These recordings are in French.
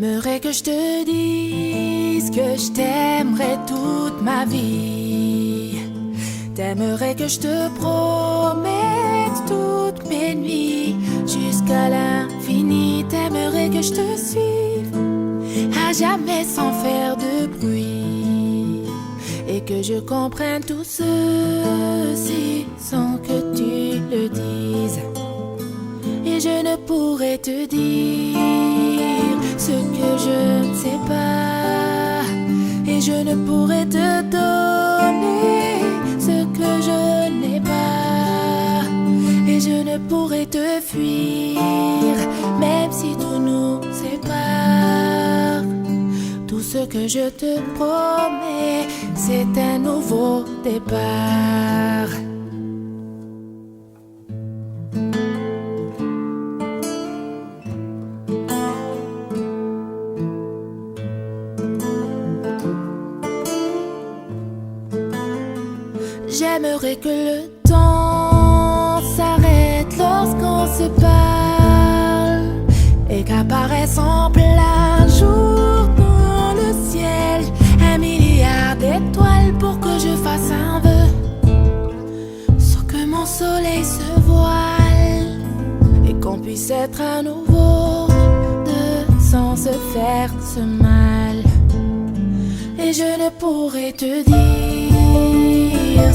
T'aimerais que je te dise que je t'aimerais toute ma vie. T'aimerais que je te promette toutes mes nuits jusqu'à l'infini. T'aimerais que je te suive à jamais sans faire de bruit, et que je comprenne tout ceci sans que tu le dises. Et je ne pourrais te dire ce que je ne sais pas, et je ne pourrais te donner ce que je n'ai pas, et je ne pourrais te fuir même si tout nous sépare. Tout ce que je te promets, c'est un nouveau départ. J'aimerais que le temps s'arrête lorsqu'on se parle, et qu'apparaisse en plein jour dans le ciel 1 milliard d'étoiles pour que je fasse un vœu, sans que mon soleil se voile, et qu'on puisse être à nouveau deux sans se faire ce mal. Et je ne pourrais te dire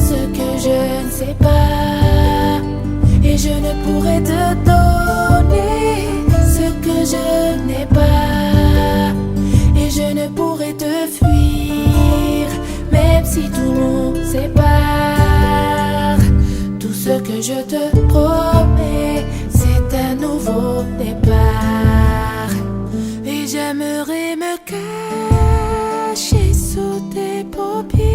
ce que je ne sais pas, et je ne pourrais te donner ce que je n'ai pas, et je ne pourrais te fuir même si tout nous sépare. Tout ce que je te promets, c'est un nouveau départ. Et j'aimerais me cacher sous tes paupières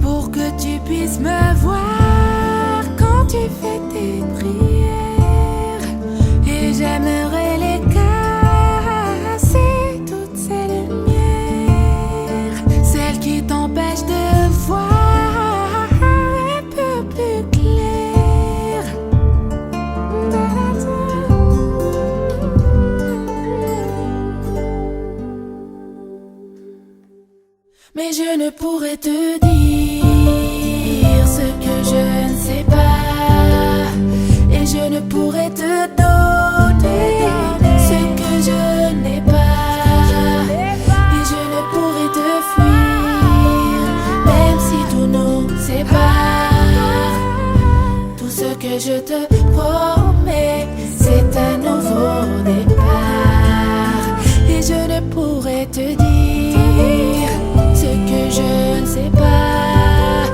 pour que tu puisses me voir quand tu fais tes prières. Et j'aimerais les casser, toutes ces lumières, celles qui t'empêchent de voir un peu plus clair. Mais je ne pourrais te dire ce que je ne sais pas, et je ne pourrais te donner ce que je n'ai pas, et je ne pourrais te fuir même si tout nous sépare. Tout ce que je te promets, c'est un nouveau départ. Et je ne pourrais te dire ce que je ne sais pas,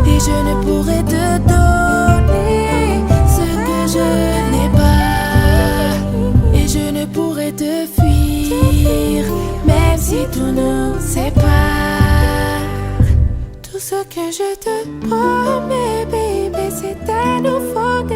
et je ne pourrais te donner ce que je n'ai pas, et je ne pourrais te fuir même si tout nous sépare. Tout ce que je te promets, baby, c'est un nouveau départ.